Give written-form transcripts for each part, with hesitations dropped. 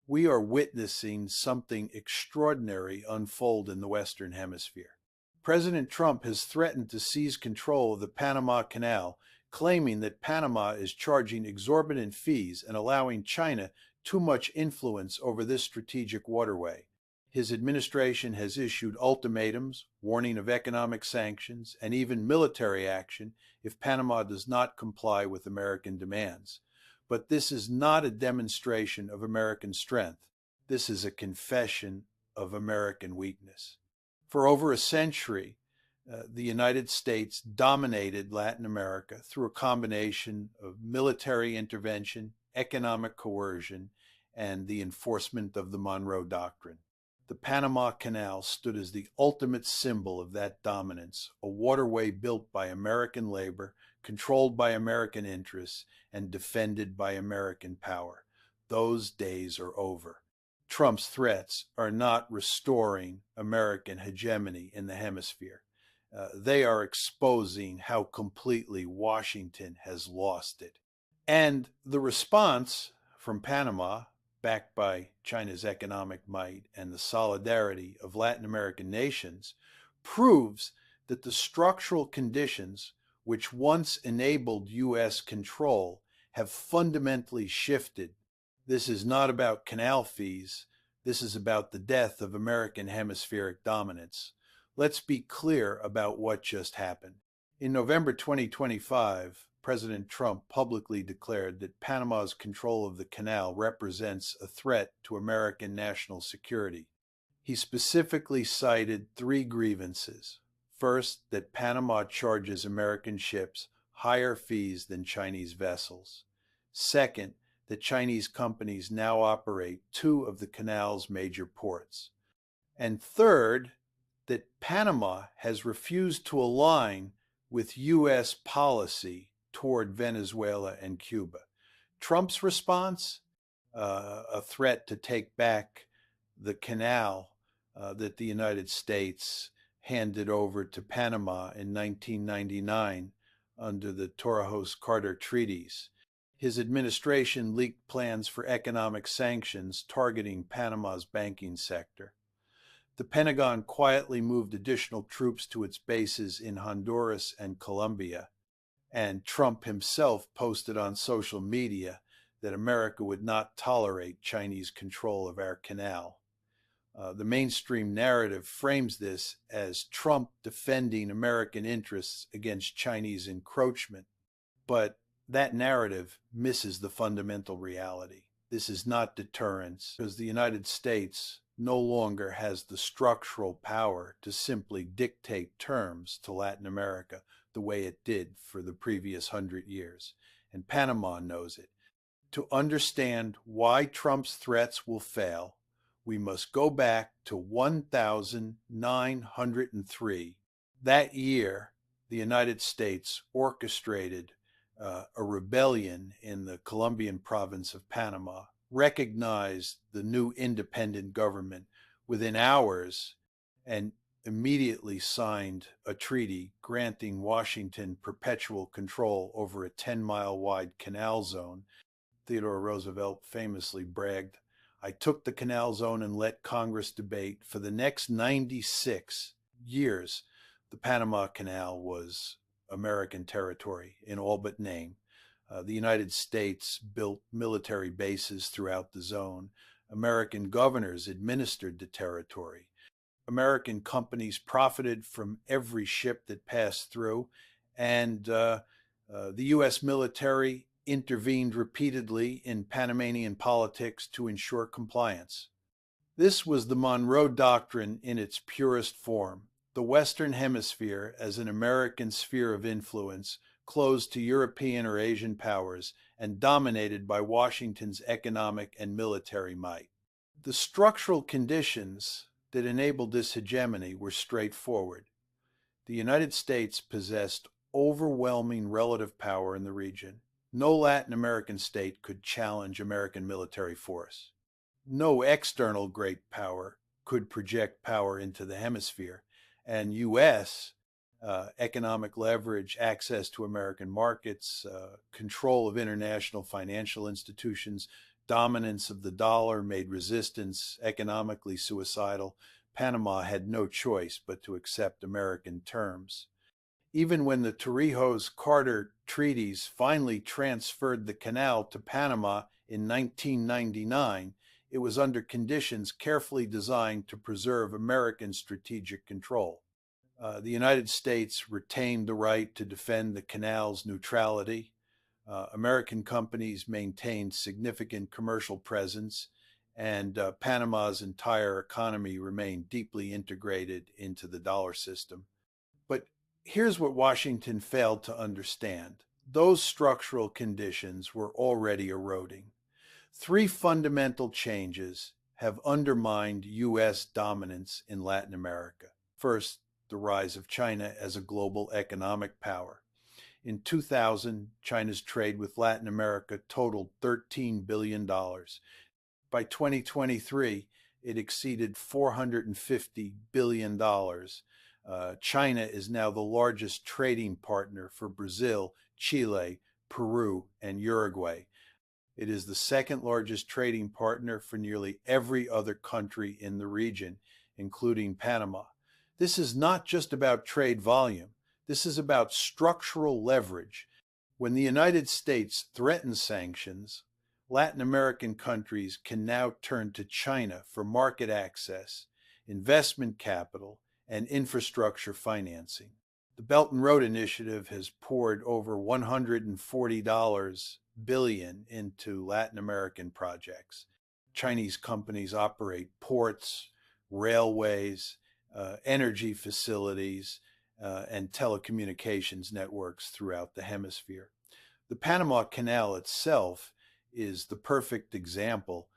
we are witnessing something extraordinary unfold in the Western Hemisphere. President Trump has threatened to seize control of the Panama Canal, claiming that Panama is charging exorbitant fees and allowing China too much influence over this strategic waterway. His administration has issued ultimatums, warning of economic sanctions, and even military action if Panama does not comply with American demands. But this is not a demonstration of American strength. This is a confession of American weakness. For over a century, the United States dominated Latin America through a combination of military intervention, economic coercion, and the enforcement of the Monroe Doctrine. The Panama Canal stood as the ultimate symbol of that dominance, a waterway built by American labor, controlled by American interests, and defended by American power. Those days are over. Trump's threats are not restoring American hegemony in the hemisphere. They are exposing how completely Washington has lost it. And the response from Panama, backed by China's economic might and the solidarity of Latin American nations, proves that the structural conditions which once enabled U.S. control have fundamentally shifted. This is not about canal fees. This is about the death of American hemispheric dominance. Let's be clear about what just happened. In November 2025, President Trump publicly declared that Panama's control of the canal represents a threat to American national security. He specifically cited three grievances. First, that Panama charges American ships higher fees than Chinese vessels. Second, that Chinese companies now operate two of the canal's major ports. And third, that Panama has refused to align with U.S. policy toward Venezuela and Cuba. Trump's response, a threat to take back the canal that the United States handed over to Panama in 1999 under the Torrijos-Carter treaties. His administration leaked plans for economic sanctions targeting Panama's banking sector. The Pentagon quietly moved additional troops to its bases in Honduras and Colombia, and Trump himself posted on social media that America would not tolerate Chinese control of our canal. The mainstream narrative frames this as Trump defending American interests against Chinese encroachment, but that narrative misses the fundamental reality. This is not deterrence, because the United States no longer has the structural power to simply dictate terms to Latin America the way it did for the previous 100 years. And Panama knows it. To understand why Trump's threats will fail, we must go back to 1903. That year, the United States orchestrated a rebellion in the Colombian province of Panama, recognized the new independent government within hours, and immediately signed a treaty granting Washington perpetual control over a 10-mile wide canal zone. Theodore Roosevelt famously bragged, "I took the canal zone and let Congress debate." For the next 96 years, the Panama Canal was American territory in all but name. The United States built military bases throughout the zone. American governors administered the territory. American companies profited from every ship that passed through, and the U.S. military intervened repeatedly in Panamanian politics to ensure compliance. This was the Monroe Doctrine in its purest form. The Western Hemisphere as an American sphere of influence, closed to European or Asian powers, and dominated by Washington's economic and military might. The structural conditions that enabled this hegemony were straightforward. The United States possessed overwhelming relative power in the region. No Latin American state could challenge American military force. No external great power could project power into the hemisphere, and U.S. Economic leverage, access to American markets, control of international financial institutions dominance of the dollar made resistance economically suicidal, Panama had no choice but to accept American terms. Even when the Torrijos-Carter treaties finally transferred the canal to Panama in 1999, it was under conditions carefully designed to preserve American strategic control. The United States retained the right to defend the canal's neutrality. American companies maintained significant commercial presence, and Panama's entire economy remained deeply integrated into the dollar system. But here's what Washington failed to understand. Those structural conditions were already eroding. Three fundamental changes have undermined U.S. dominance in Latin America. First, the rise of China as a global economic power. In 2000, China's trade with Latin America totaled $13 billion. By 2023, it exceeded $450 billion. China is now the largest trading partner for Brazil, Chile, Peru, and Uruguay. It is the second largest trading partner for nearly every other country in the region, including Panama. This is not just about trade volume. This is about structural leverage. When the United States threatens sanctions, Latin American countries can now turn to China for market access, investment capital, and infrastructure financing. The Belt and Road Initiative has poured over $140 billion into Latin American projects. Chinese companies operate ports, railways, energy facilities, and telecommunications networks throughout the hemisphere. The Panama Canal itself is the perfect example.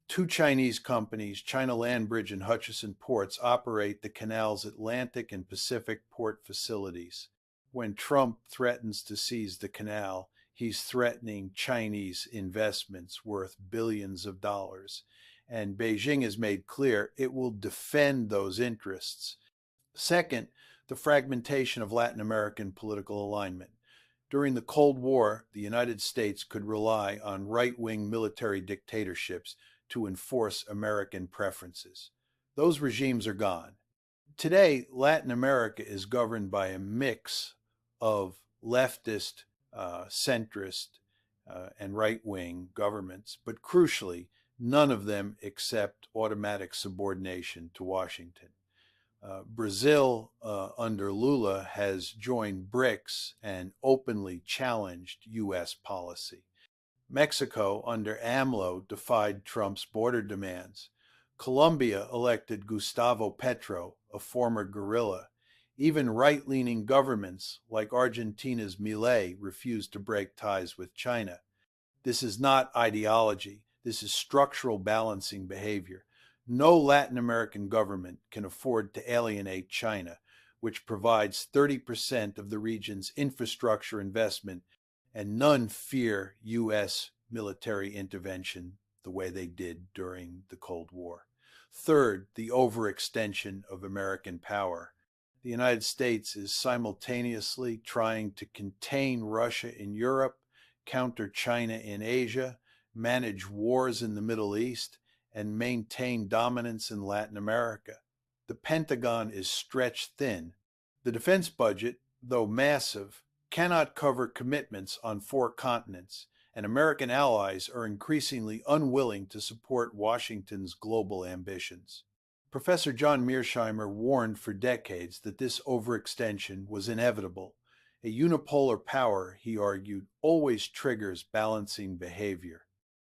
Two Chinese companies, China Land Bridge and Hutchison Ports, operate the canal's Atlantic and Pacific port facilities. When Trump threatens to seize the canal, he's threatening Chinese investments worth billions of dollars. And Beijing has made clear it will defend those interests. Second, the fragmentation of Latin American political alignment. During the Cold War, the United States could rely on right-wing military dictatorships to enforce American preferences. Those regimes are gone. Today, Latin America is governed by a mix of leftist, centrist, and right-wing governments, but crucially, none of them accept automatic subordination to Washington. Brazil, under Lula, has joined BRICS and openly challenged U.S. policy. Mexico, under AMLO, defied Trump's border demands. Colombia elected Gustavo Petro, a former guerrilla. Even right-leaning governments, like Argentina's Milei, refused to break ties with China. This is not ideology. This is structural balancing behavior. No Latin American government can afford to alienate China, which provides 30% of the region's infrastructure investment, and none fear U.S. military intervention the way they did during the Cold War. Third, the overextension of American power. The United States is simultaneously trying to contain Russia in Europe, counter China in Asia, manage wars in the Middle East, and maintain dominance in Latin America. The Pentagon is stretched thin. The defense budget, though massive, cannot cover commitments on 4 continents, and American allies are increasingly unwilling to support Washington's global ambitions. Professor John Mearsheimer warned for decades that this overextension was inevitable. A unipolar power, he argued, always triggers balancing behavior.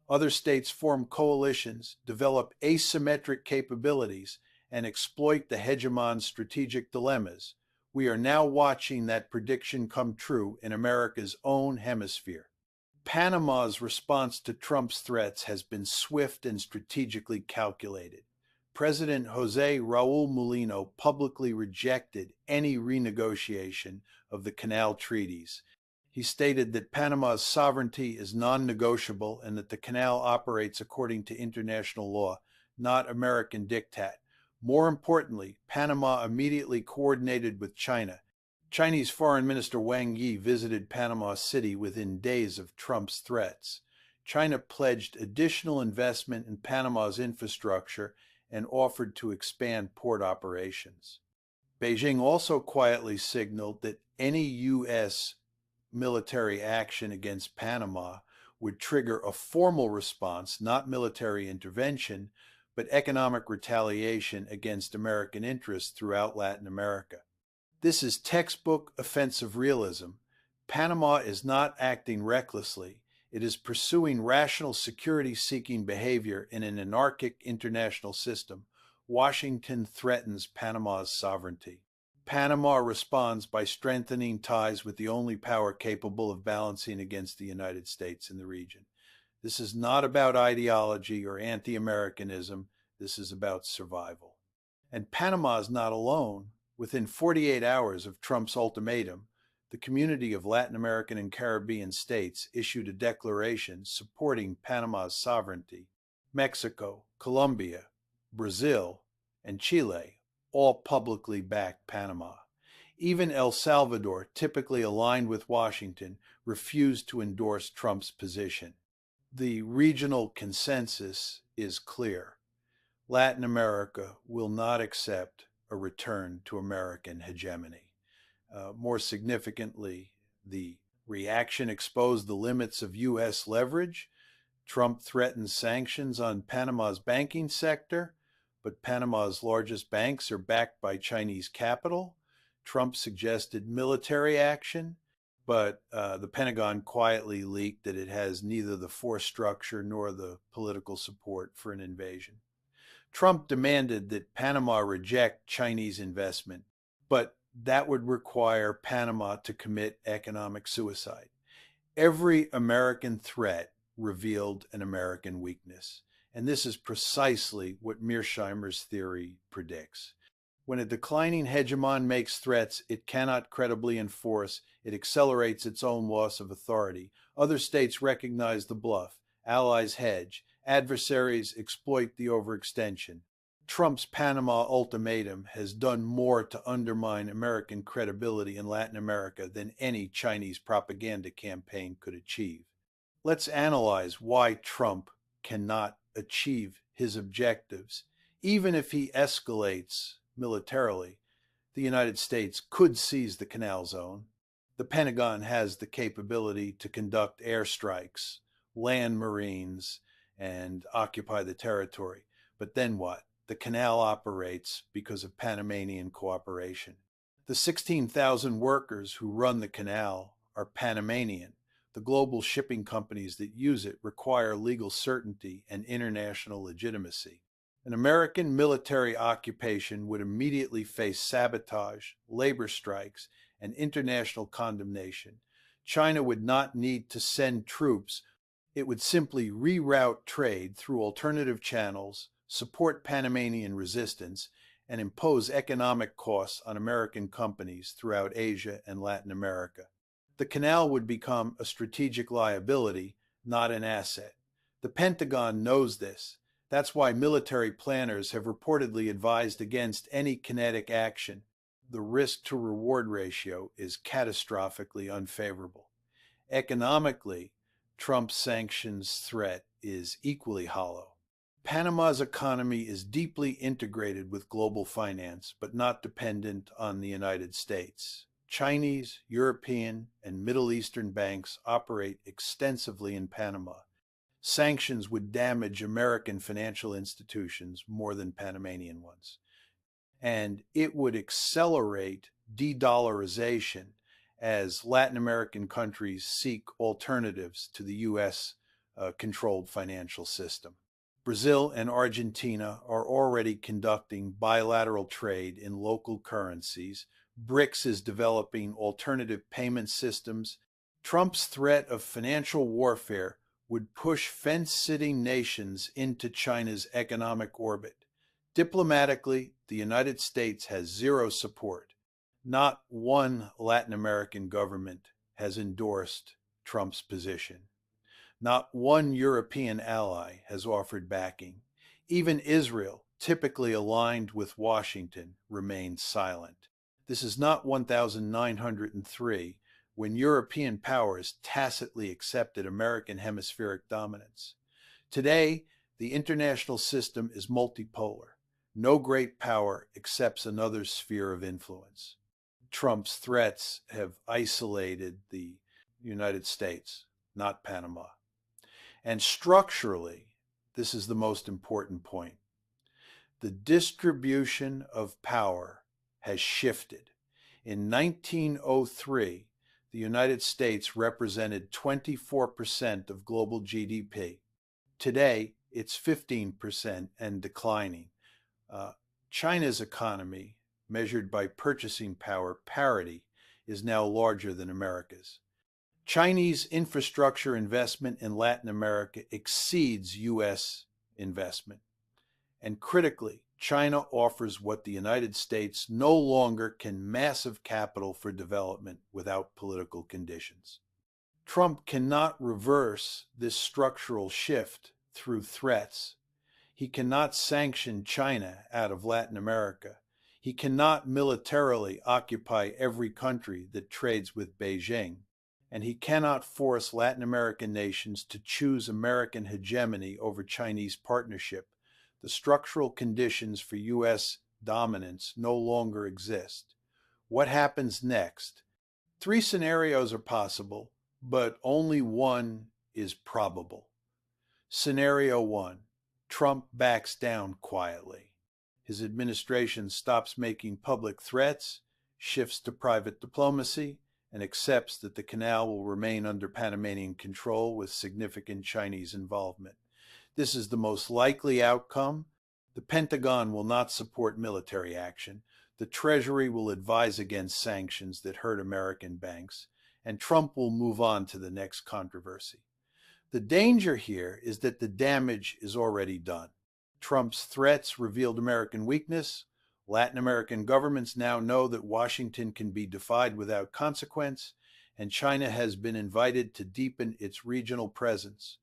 Other states form coalitions, develop asymmetric capabilities, and exploit the hegemon's strategic dilemmas. We are now watching that prediction come true in America's own hemisphere. Panama's response to Trump's threats has been swift and strategically calculated. President Jose Raul Mulino publicly rejected any renegotiation of the canal treaties. He stated that Panama's sovereignty is non-negotiable and that the canal operates according to international law, not American diktat. More importantly, Panama immediately coordinated with China. Chinese Foreign Minister Wang Yi visited Panama City within days of Trump's threats. China pledged additional investment in Panama's infrastructure and offered to expand port operations. Beijing also quietly signaled that any U.S. military action against Panama would trigger a formal response, not military intervention, but economic retaliation against American interests throughout Latin America. This is textbook offensive realism. Panama is not acting recklessly. It is pursuing rational security-seeking behavior in an anarchic international system. Washington threatens Panama's sovereignty. Panama responds by strengthening ties with the only power capable of balancing against the United States in the region. This is not about ideology or anti-Americanism. This is about survival. And Panama is not alone. Within 48 hours of Trump's ultimatum, the community of Latin American and Caribbean states issued a declaration supporting Panama's sovereignty. Mexico, Colombia, Brazil, and Chile all publicly backed Panama. Even El Salvador, typically aligned with Washington, refused to endorse Trump's position. The regional consensus is clear. Latin America will not accept a return to American hegemony. More significantly, the reaction exposed the limits of U.S. leverage. Trump threatened sanctions on Panama's banking sector, but Panama's largest banks are backed by Chinese capital. Trump suggested military action, but the Pentagon quietly leaked that it has neither the force structure nor the political support for an invasion. Trump demanded that Panama reject Chinese investment, but that would require Panama to commit economic suicide. Every American threat revealed an American weakness, and this is precisely what Mearsheimer's theory predicts. When a declining hegemon makes threats it cannot credibly enforce, it accelerates its own loss of authority. Other states recognize the bluff, allies hedge, adversaries exploit the overextension. Trump's Panama ultimatum has done more to undermine American credibility in Latin America than any Chinese propaganda campaign could achieve. Let's analyze why Trump cannot achieve his objectives. Even if he escalates militarily, the United States could seize the Canal Zone. The Pentagon has the capability to conduct airstrikes, land Marines, and occupy the territory. But then what? The canal operates because of Panamanian cooperation. The 16,000 workers who run the canal are Panamanian. The global shipping companies that use it require legal certainty and international legitimacy. An American military occupation would immediately face sabotage, labor strikes, and international condemnation. China would not need to send troops. It would simply reroute trade through alternative channels, support Panamanian resistance, and impose economic costs on American companies throughout Asia and Latin America. The canal would become a strategic liability, not an asset. The Pentagon knows this. That's why military planners have reportedly advised against any kinetic action. The risk-to-reward ratio is catastrophically unfavorable. Economically, Trump's sanctions threat is equally hollow. Panama's economy is deeply integrated with global finance, but not dependent on the United States. Chinese, European, and Middle Eastern banks operate extensively in Panama. Sanctions would damage American financial institutions more than Panamanian ones. And it would accelerate de-dollarization as Latin American countries seek alternatives to the U.S.-controlled financial system. Brazil and Argentina are already conducting bilateral trade in local currencies. BRICS is developing alternative payment systems. Trump's threat of financial warfare would push fence-sitting nations into China's economic orbit. Diplomatically, the United States has zero support. Not one Latin American government has endorsed Trump's position. Not one European ally has offered backing. Even Israel, typically aligned with Washington, remains silent. This is not 1903, when European powers tacitly accepted American hemispheric dominance. Today, the international system is multipolar. No great power accepts another sphere of influence. Trump's threats have isolated the United States, not Panama. And structurally, this is the most important point. The distribution of power has shifted. In 1903, the United States represented 24% of global GDP. Today, it's 15% and declining. China's economy, measured by purchasing power parity, is now larger than America's. Chinese infrastructure investment in Latin America exceeds U.S. investment. And critically, China offers what the United States no longer can: massive capital for development without political conditions. Trump cannot reverse this structural shift through threats. He cannot sanction China out of Latin America. He cannot militarily occupy every country that trades with Beijing. And he cannot force Latin American nations to choose American hegemony over Chinese partnership. The structural conditions for U.S. dominance no longer exist. What happens next? Three scenarios are possible, but only one is probable. Scenario 1. Trump backs down quietly. His administration stops making public threats, shifts to private diplomacy, and accepts that the canal will remain under Panamanian control with significant Chinese involvement. This is the most likely outcome. The Pentagon will not support military action. The Treasury will advise against sanctions that hurt American banks, and Trump will move on to the next controversy. The danger here is that the damage is already done. Trump's threats revealed American weakness. Latin American governments now know that Washington can be defied without consequence, and China has been invited to deepen its regional presence.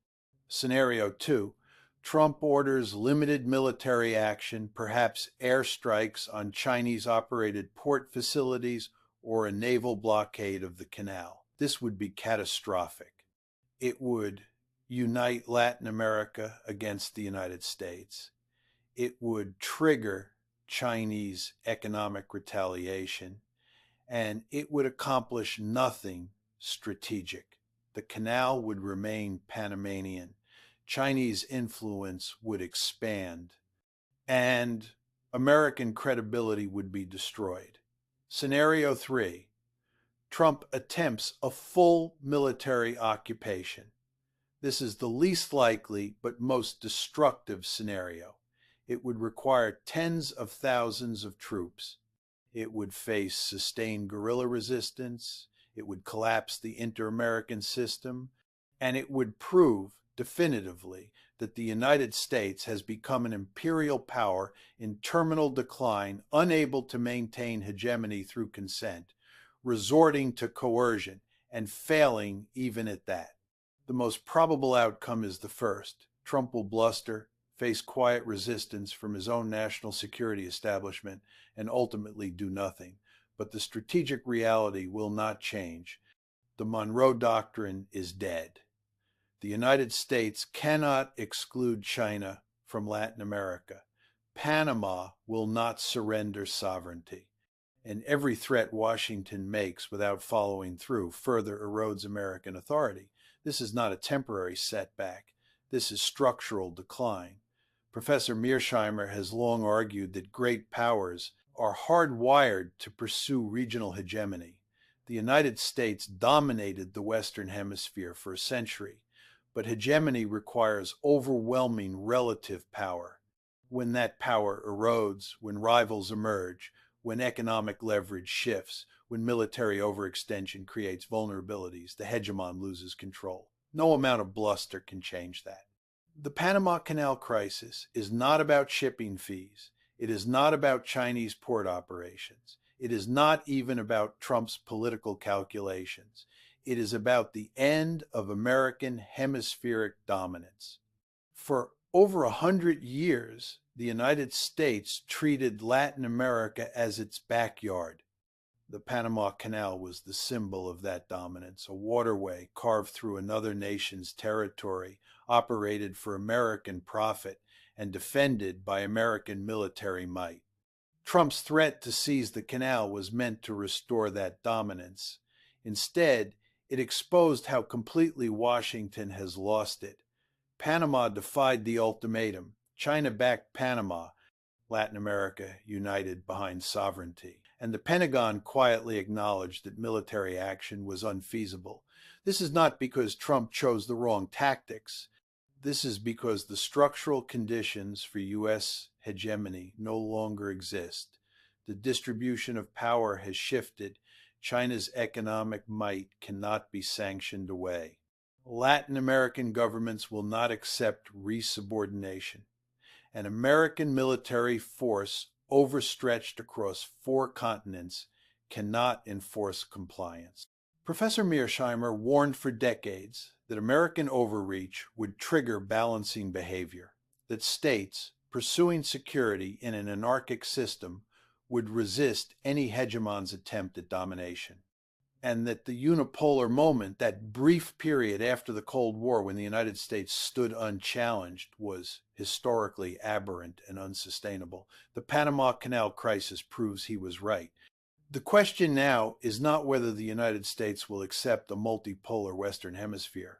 Scenario 2. Trump orders limited military action, perhaps airstrikes on Chinese-operated port facilities or a naval blockade of the canal. This would be catastrophic. It would unite Latin America against the United States. It would trigger Chinese economic retaliation, and it would accomplish nothing strategic. The canal would remain Panamanian. Chinese influence would expand, and American credibility would be destroyed. Scenario 3. Trump attempts a full military occupation. This is the least likely but most destructive scenario. It would require tens of thousands of troops. It would face sustained guerrilla resistance. It would collapse the inter-American system, and it would prove definitively that the United States has become an imperial power in terminal decline, unable to maintain hegemony through consent, resorting to coercion, and failing even at that. The most probable outcome is the first. Trump will bluster, face quiet resistance from his own national security establishment, and ultimately do nothing. But the strategic reality will not change. The Monroe Doctrine is dead. The United States cannot exclude China from Latin America. Panama will not surrender sovereignty. And every threat Washington makes without following through further erodes American authority. This is not a temporary setback. This is structural decline. Professor Mearsheimer has long argued that great powers are hardwired to pursue regional hegemony. The United States dominated the Western Hemisphere for a century, but hegemony requires overwhelming relative power. When that power erodes, when rivals emerge, when economic leverage shifts, when military overextension creates vulnerabilities, the hegemon loses control. No amount of bluster can change that. The Panama Canal crisis is not about shipping fees. It is not about Chinese port operations. It is not even about Trump's political calculations. It is about the end of American hemispheric dominance. For over 100 years, the United States treated Latin America as its backyard. The Panama Canal was the symbol of that dominance, a waterway carved through another nation's territory, operated for American profit, and defended by American military might. Trump's threat to seize the canal was meant to restore that dominance. Instead, it exposed how completely Washington has lost it. Panama defied the ultimatum. China backed Panama, Latin America united behind sovereignty. And the Pentagon quietly acknowledged that military action was unfeasible. This is not because Trump chose the wrong tactics. This is because the structural conditions for U.S. hegemony no longer exist. The distribution of power has shifted. China's economic might cannot be sanctioned away. Latin American governments will not accept resubordination. An American military force overstretched across 4 continents cannot enforce compliance. Professor Mearsheimer warned for decades that American overreach would trigger balancing behavior, that states pursuing security in an anarchic system would resist any hegemon's attempt at domination, and that the unipolar moment, that brief period after the Cold War when the United States stood unchallenged, was historically aberrant and unsustainable. The Panama Canal crisis proves he was right. The question now is not whether the United States will accept a multipolar Western Hemisphere.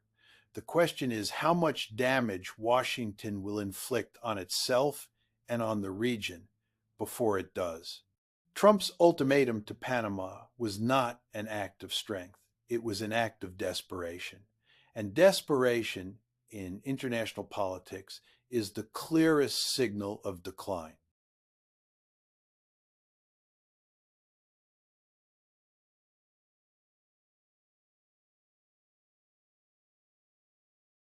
The question is how much damage Washington will inflict on itself and on the region before it does. Trump's ultimatum to Panama was not an act of strength. It was an act of desperation. And desperation in international politics is the clearest signal of decline.